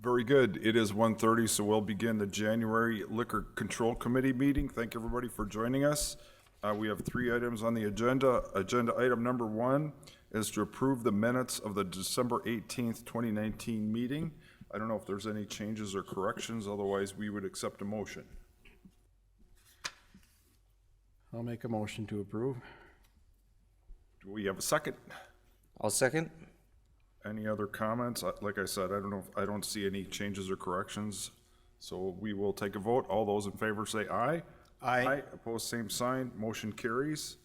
Very good. It is 1:30, so we'll begin the January Liquor Control Committee meeting. Thank everybody for joining us. We have 3 items on the agenda. Agenda item number 1 is to approve the minutes of the December 18th, 2019 meeting. I don't know if there's any changes or corrections, otherwise we would accept a motion. I'll make a motion to approve. Do we have a second? I'll second. Any other comments? Like I said, I don't see any changes or corrections. So we will take a vote. All those in favor say aye. Aye. Opposed, same sign. Motion carries.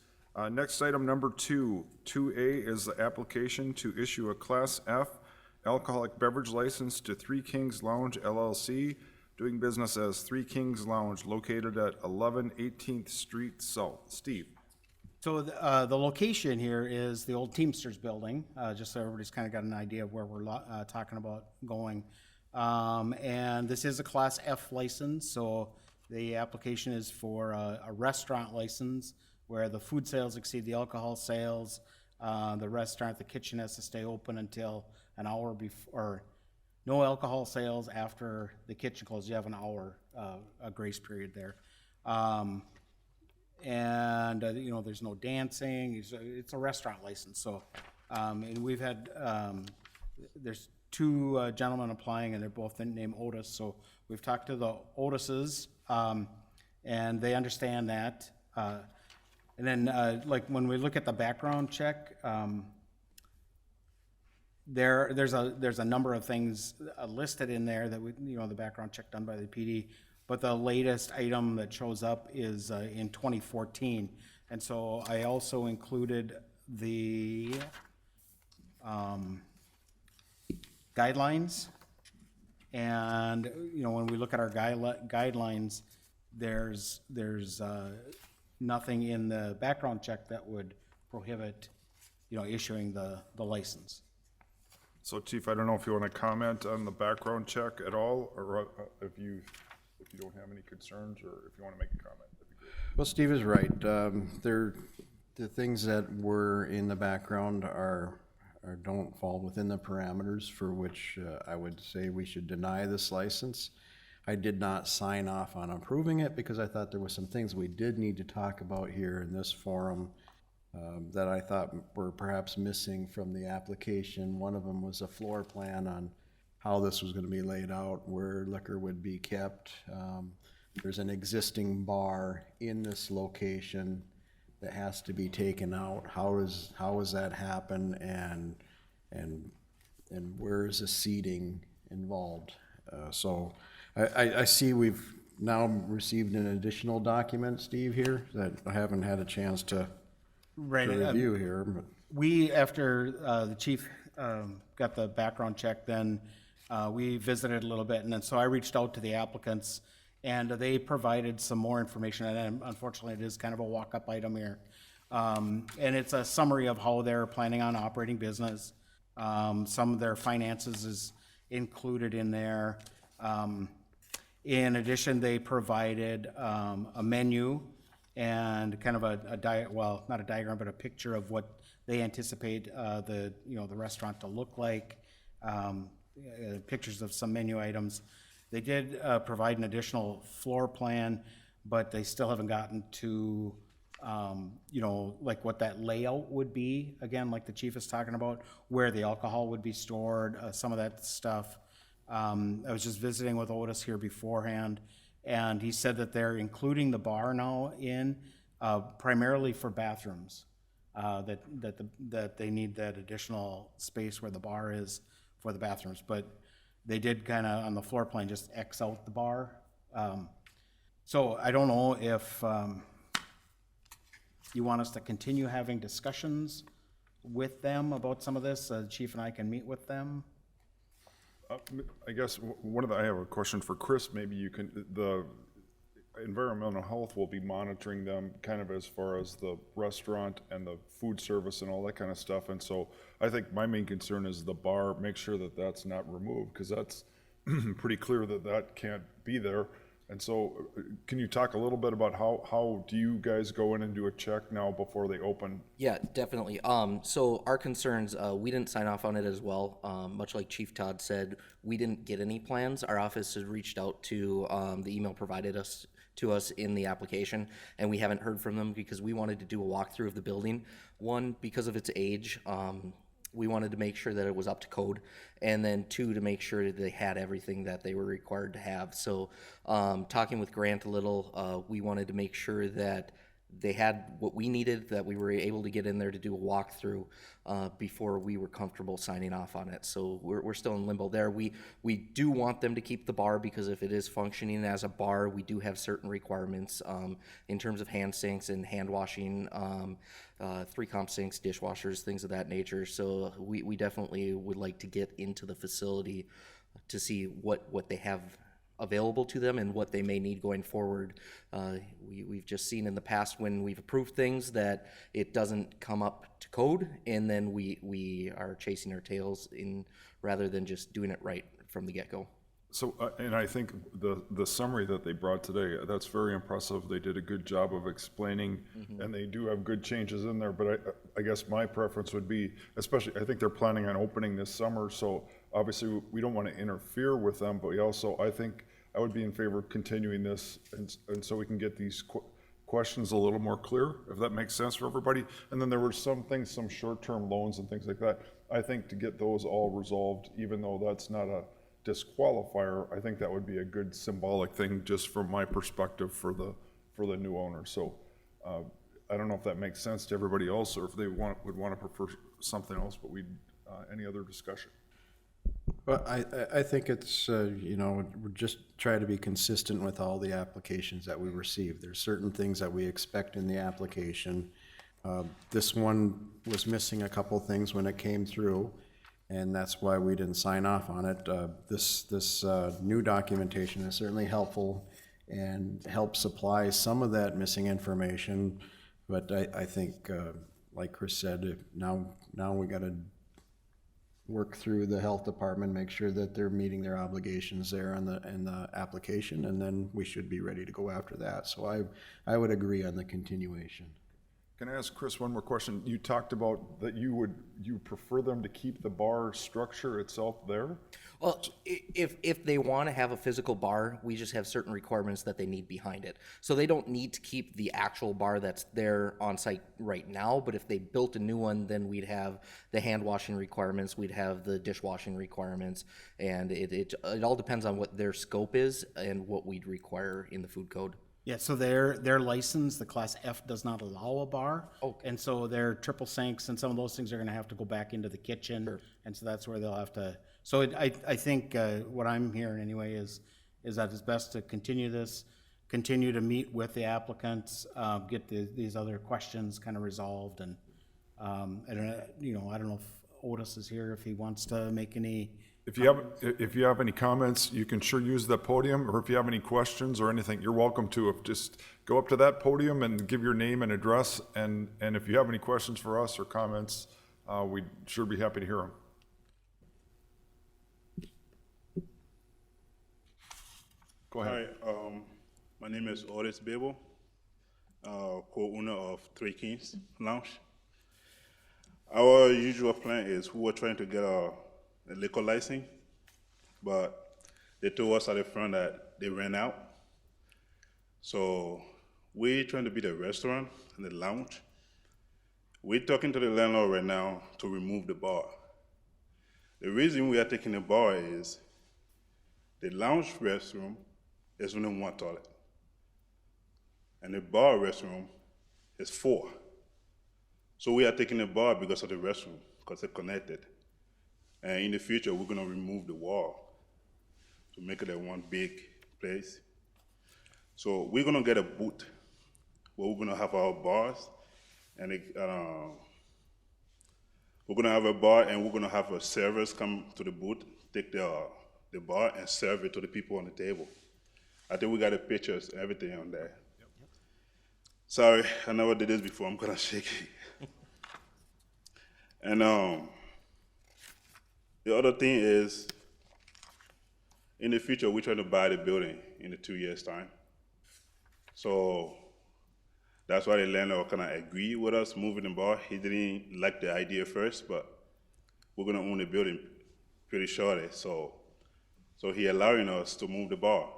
Next item number 2. 2A is the application to issue a Class F alcoholic beverage license to Three Kings Lounge LLC, doing business as Three Kings Lounge, located at 11 18th Street South. Steve. So the location here is the old Teamsters building, just so everybody's kind of got an idea of where we're talking about going. And this is a Class F license, so the application is for a restaurant license where the food sales exceed the alcohol sales. The restaurant, the kitchen has to stay open until an hour before, or no alcohol sales after the kitchen closes. You have an hour, a grace period there. And you know, there's no dancing. It's a restaurant license. So, and we've had there's 2 gentlemen applying, and they're both named Otis. So we've talked to the Otises, and they understand that. And then, like when we look at the background check, there's a number of things listed in there that the background check done by the PD. But the latest item that shows up is in 2014. And so I also included the guidelines. And, when we look at our guidelines, there's nothing in the background check that would prohibit, issuing the license. So Chief, I don't know if you want to comment on the background check at all, or if you don't have any concerns, or if you want to make a comment, that'd be great. Well, Steve is right. The things that were in the background don't fall within the parameters for which I would say we should deny this license. I did not sign off on approving it because I thought there were some things we did need to talk about here in this forum that I thought were perhaps missing from the application. One of them was a floor plan on how this was going to be laid out, where liquor would be kept. There's an existing bar in this location that has to be taken out. How does that happen, and where is the seating involved? So I see we've now received an additional document, Steve, here that I haven't had a chance to review here. But We, after the chief got the background check, then we visited a little bit, and then so I reached out to the applicants, and they provided some more information, and unfortunately it is kind of a walk-up item here. And it's a summary of how they're planning on operating business. Some of their finances is included in there. In addition, they provided a menu and kind of not a diagram, but a picture of what they anticipate the restaurant to look like. Pictures of some menu items. They did provide an additional floor plan, but they still haven't gotten to, like what that layout would be, again, like the chief is talking about, where the alcohol would be stored, some of that stuff. I was just visiting with Otis here beforehand, and he said that they're including the bar now in primarily for bathrooms, that they need that additional space where the bar is for the bathrooms, but they did kind of on the floor plan just X out the bar. So I don't know if you want us to continue having discussions with them about some of this. The chief and I can meet with them. I guess I have a question for Chris. Maybe you can, the environmental health will be monitoring them kind of as far as the restaurant and the food service and all that kind of stuff. And so I think my main concern is the bar, make sure that that's not removed, because that's pretty clear that that can't be there. And so, can you talk a little bit about how do you guys go in and do a check now before they open? Yeah, definitely. So our concerns, we didn't sign off on it as well. Much like Chief Todd said, we didn't get any plans. Our office has reached out to the email provided to us in the application, and we haven't heard from them because we wanted to do a walkthrough of the building. One, because of its age, we wanted to make sure that it was up to code, and then two, to make sure that they had everything that they were required to have. So, talking with Grant a little, we wanted to make sure that they had what we needed, that we were able to get in there to do a walkthrough before we were comfortable signing off on it. So we're still in limbo there. We do want them to keep the bar, because if it is functioning as a bar, we do have certain requirements in terms of hand sinks and hand washing, 3-comp sinks, dishwashers, things of that nature. So we definitely would like to get into the facility to see what they have available to them and what they may need going forward. We've just seen in the past when we've approved things that it doesn't come up to code, and then we are chasing our tails in rather than just doing it right from the get-go. So, and I think the summary that they brought today, that's very impressive. They did a good job of explaining, and they do have good changes in there, but I guess my preference would be, especially, I think they're planning on opening this summer, so obviously we don't want to interfere with them, but we also, I think, I would be in favor of continuing this, and so we can get these questions a little more clear, if that makes sense for everybody. And then there were some things, some short-term loans and things like that. I think to get those all resolved, even though that's not a disqualifier, I think that would be a good symbolic thing, just from my perspective, for the new owner. So I don't know if that makes sense to everybody else, or if they would want to prefer something else, but any other discussion? Well, I think it's, we're just trying to be consistent with all the applications that we receive. There's certain things that we expect in the application. This one was missing a couple things when it came through, and that's why we didn't sign off on it. This new documentation is certainly helpful and helps supply some of that missing information, but I think, like Chris said, now we gotta work through the health department, make sure that they're meeting their obligations there in the application, and then we should be ready to go after that. So I would agree on the continuation. Can I ask Chris one more question? You talked about that you prefer them to keep the bar structure itself there? Well, if they want to have a physical bar, we just have certain requirements that they need behind it. So they don't need to keep the actual bar that's there on site right now, but if they built a new one, then we'd have the hand washing requirements, we'd have the dishwashing requirements, and it all depends on what their scope is and what we'd require in the food code. Yeah, so their license, the Class F, does not allow a bar. Okay. And so their triple sinks and some of those things are gonna have to go back into the kitchen. And so that's where they'll have to, so I think what I'm hearing anyway is that it's best to continue this, continue to meet with the applicants, get these other questions kind of resolved. And, I don't know if Otis is here, if he wants to make any. If you have any comments, you can sure use the podium, or if you have any questions or anything, you're welcome to. Just go up to that podium and give your name and address, and if you have any questions for us or comments, we'd sure be happy to hear them. Go ahead. Hi, my name is Otis Babel, co-owner of Three Kings Lounge. Our usual plan is we were trying to get a liquor license, but they told us at the front that they ran out. So we're trying to be the restaurant and the lounge. We're talking to the landlord right now to remove the bar. The reason we are taking the bar is the lounge restroom is only one toilet, and the bar restroom is 4. So we are taking the bar because of the restroom, because they're connected. And in the future, we're gonna remove the wall to make it a one big place. So we're gonna get a booth where we're gonna have our bars, and we're gonna have a bar, and we're gonna have servers come to the booth, take the bar and serve it to the people on the table. I think we got the pictures, everything on there. Yep. Sorry, I never did this before. I'm kind of shaky. And the other thing is, in the future, we're trying to buy the building in 2 years' time. So that's why the landlord kind of agreed with us moving the bar. He didn't like the idea first, but we're gonna own the building pretty shortly. So he allowing us to move the bar.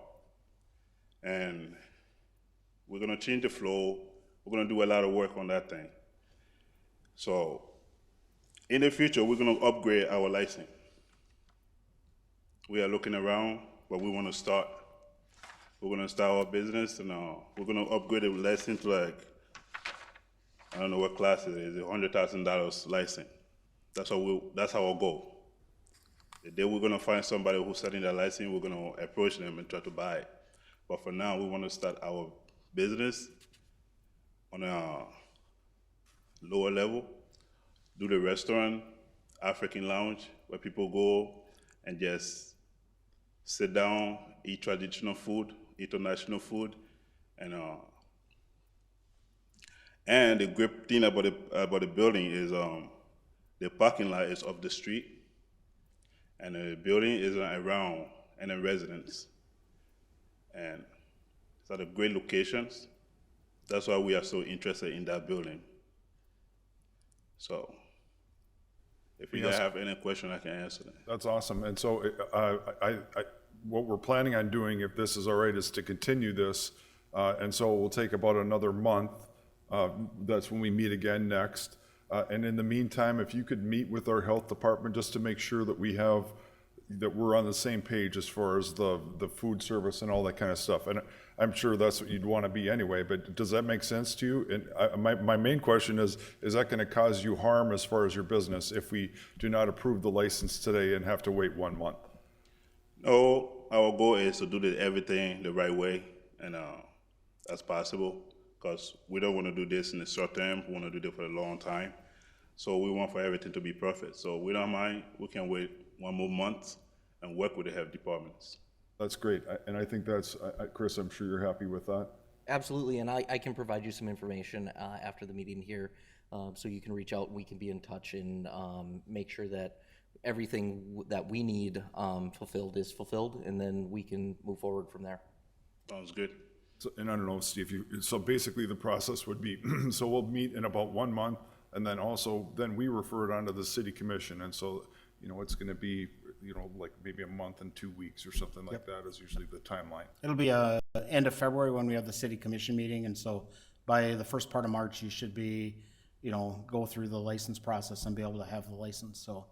And we're gonna change the flow. We're gonna do a lot of work on that thing. So in the future, we're gonna upgrade our license. We are looking around, but we wanna start. We're gonna start our business, and we're gonna upgrade the license to like, I don't know what class it is, $100,000 license. That's our goal. The day we're gonna find somebody who's selling that license, we're gonna approach them and try to buy it. But for now, we wanna start our business on a lower level, do the restaurant, African lounge, where people go and just sit down, eat traditional food, international food, and the great thing about the building is the parking lot is up the street, and the building is around and a residence, and it's at a great locations. That's why we are so interested in that building. So, if you guys have any question, I can answer them. That's awesome. And so what we're planning on doing, if this is all right, is to continue this. And so we'll take about another month. That's when we meet again next. And in the meantime, if you could meet with our health department just to make sure that we're on the same page as far as the food service and all that kind of stuff. And I'm sure that's what you'd want to be anyway, but does that make sense to you? And my main question is that going to cause you harm as far as your business if we do not approve the license today and have to wait 1 month? No, our goal is to do everything the right way, and that's possible, because we don't want to do this in the short term. We want to do it for a long time. So we want for everything to be perfect. So we don't mind. We can wait 1 more month and work with the health departments. That's great. And I think that's, Chris, I'm sure you're happy with that. Absolutely, and I can provide you some information after the meeting here, so you can reach out, we can be in touch and make sure that everything that we need fulfilled is fulfilled, and then we can move forward from there. Sounds good. So, and I don't know, Steve, so basically the process would be, so we'll meet in about 1 month, and then we refer it on to the city commission, and so, it's gonna be, like maybe a month and 2 weeks or something like that is usually the timeline. It'll be end of February when we have the city commission meeting, and so by the first part of March, you should be, go through the license process and be able to have the license, so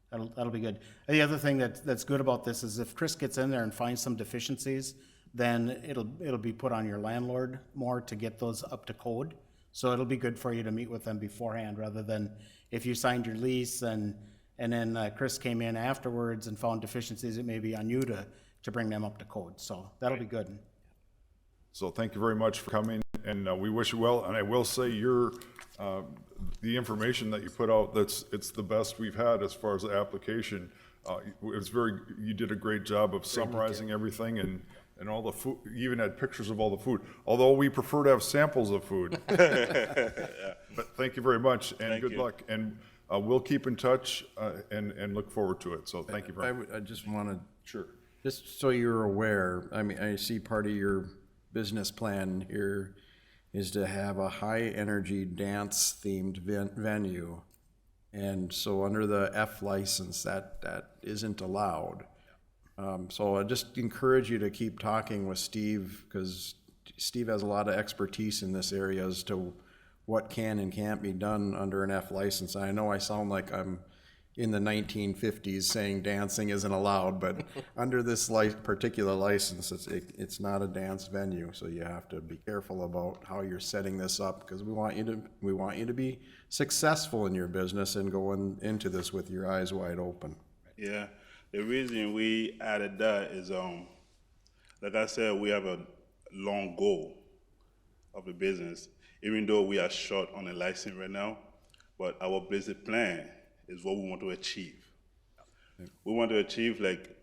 that'll be good. And the other thing that's good about this is if Chris gets in there and finds some deficiencies, then it'll be put on your landlord more to get those up to code. So it'll be good for you to meet with them beforehand, rather than if you signed your lease and then Chris came in afterwards and found deficiencies, it may be on you to bring them up to code. So that'll be good. So thank you very much for coming, and we wish you well. And I will say the information that you put out, it's the best we've had as far as the application. You did a great job of summarizing everything and all the food. You even had pictures of all the food, although we prefer to have samples of food. But thank you very much, and good luck. And we'll keep in touch and look forward to it. So thank you very much. I just want to, Sure. just so you're aware, I mean, I see part of your business plan here is to have a high-energy dance-themed venue. And so under the F license, that isn't allowed. So I just encourage you to keep talking with Steve, because Steve has a lot of expertise in this area as to what can and can't be done under an F license. I know I sound like I'm in the 1950s saying dancing isn't allowed, but under this particular license, it's not a dance venue. So you have to be careful about how you're setting this up, because we want you to be successful in your business and going into this with your eyes wide open. Yeah, the reason we added that is, like I said, we have a long goal of the business, even though we are short on a license right now, but our business plan is what we want to achieve. We want to achieve, like,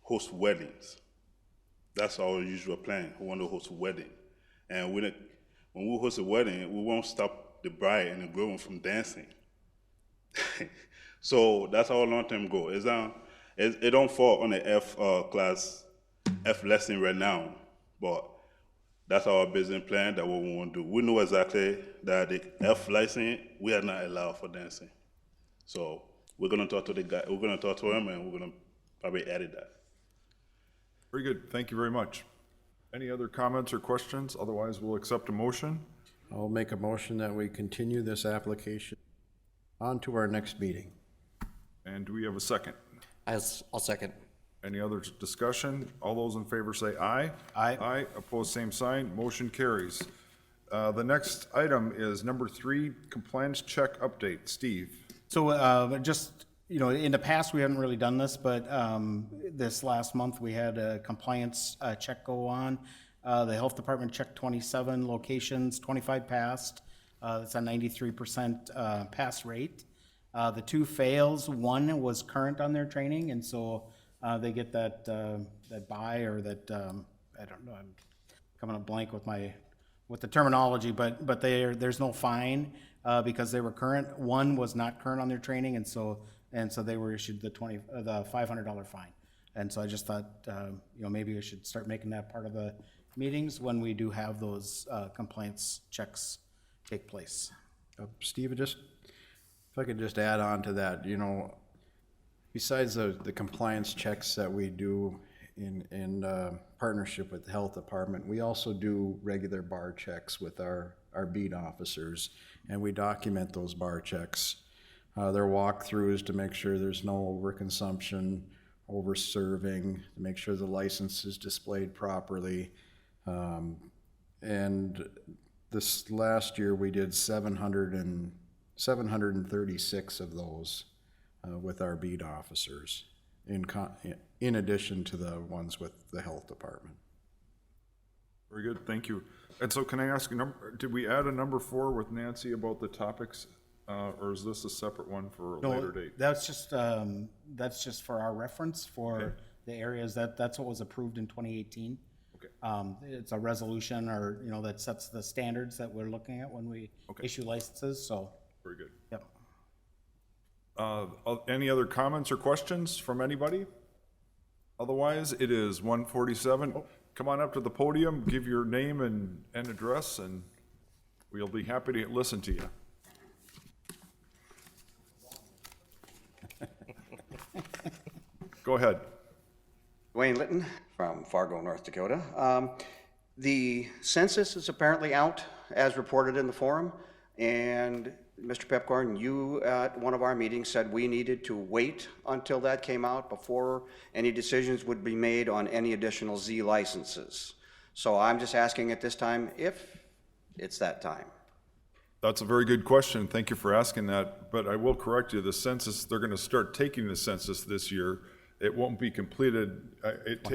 host weddings. That's our usual plan. We want to host a wedding. And when we host a wedding, we won't stop the bride and the groom from dancing. So that's our long-term goal. It don't fall on the F class, F lesson right now, but that's our business plan, that what we want to do. We know exactly that the F license, we are not allowed for dancing. So we're gonna talk to the guy, we're gonna talk to him, and we're gonna probably edit that. Very good, thank you very much. Any other comments or questions? Otherwise, we'll accept a motion. I'll make a motion that we continue this application on to our next meeting. And do we have a second? I'll second. Any other discussion? All those in favor say aye. Aye. Aye, opposed, same sign, motion carries. The next item is number 3, compliance check update. Steve? So just, you know, in the past, we haven't really done this, but this last month, we had a compliance check go on. The health department checked 27 locations, 25 passed. That's a 93% pass rate. The 2 fails, 1 was current on their training, and so they get that buy or that, I don't know, I'm coming up blank with the terminology, but there's no fine because they were current. 1 was not current on their training, and so they were issued the $500 fine. And so I just thought, you know, maybe we should start making that part of the meetings when we do have those compliance checks take place. Steve, if I could just add on to that, you know, besides the compliance checks that we do in partnership with the health department, we also do regular bar checks with our beat officers, and we document those bar checks. Their walkthroughs to make sure there's no overconsumption, over-serving, to make sure the license is displayed properly. And this last year, we did 736 of those with our beat officers, in addition to the ones with the health department. Very good, thank you. And so can I ask, did we add a number 4 with Nancy about the topics? Or is this a separate one for a later date? That's just for our reference for the areas that's what was approved in 2018. Okay. It's a resolution or, you know, that sets the standards that we're looking at when we issue licenses, so. Very good. Yep. Any other comments or questions from anybody? Otherwise, it is 1:47. Come on up to the podium, give your name and address, and we'll be happy to listen to you. Go ahead. Wayne Litton from Fargo, North Dakota. The census is apparently out as reported in the forum, and Mr. Pepcorn, you at one of our meetings said we needed to wait until that came out before any decisions would be made on any additional Z licenses. So I'm just asking at this time if it's that time. That's a very good question. Thank you for asking that. But I will correct you. The census, they're going to start taking the census this year. It won't be completed. It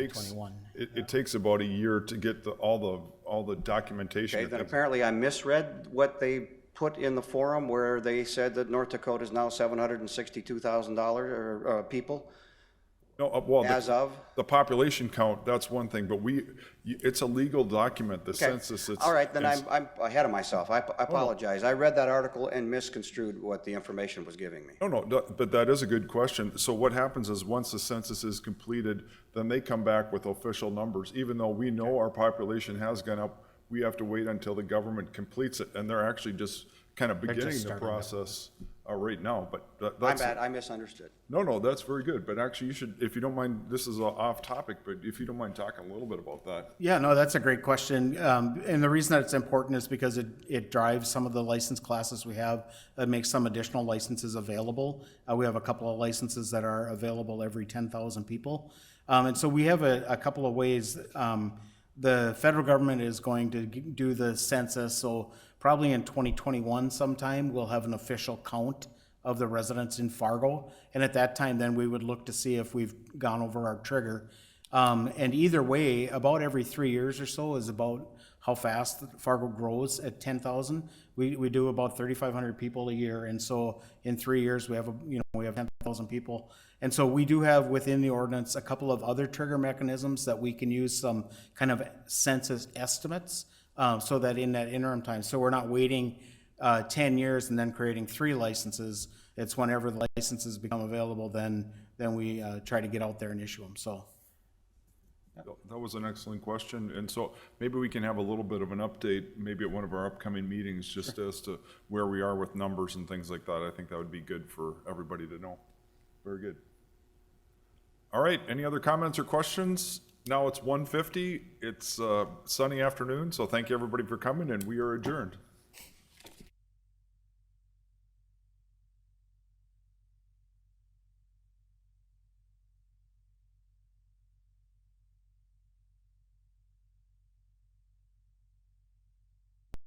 takes about a year to get all the documentation. Okay, then apparently I misread what they put in the forum where they said that North Dakota is now $762,000 people. No, well, As of? the population count, that's one thing, but it's a legal document, the Okay. census. All right, then I'm ahead of myself. I apologize. I read that article and misconstrued what the information was giving me. No, but that is a good question. So what happens is once the census is completed, then they come back with official numbers. Even though we know our population has gone up, we have to wait until the government completes it, and they're actually just kind of beginning the process right now, but My that's. bad, I misunderstood. No, that's very good, but actually you should, if you don't mind, this is off topic, but if you don't mind talking a little bit about that. Yeah, no, that's a great question. And the reason that it's important is because it drives some of the license classes we have, makes some additional licenses available. We have a couple of licenses that are available every 10,000 people. And so we have a couple of ways. The federal government is going to do the census, so probably in 2021 sometime, we'll have an official count of the residents in Fargo. And at that time, then we would look to see if we've gone over our trigger. And either way, about every 3 years or so is about how fast Fargo grows at 10,000. We do about 3,500 people a year. And so in 3 years, we have 10,000 people. And so we do have within the ordinance a couple of other trigger mechanisms that we can use some kind of census estimates so that in that interim time, so we're not waiting 10 years and then creating 3 licenses. It's whenever the licenses become available, then then we try to get out there and issue them, so. That was an excellent question, and so maybe we can have a little bit of an update, maybe at one of our upcoming meetings, just as to where we are with numbers and things like that. I think that would be good for everybody to know. Very good. All right, any other comments or questions? Now it's 1:50, it's a sunny afternoon, so thank you everybody for coming, and we are adjourned.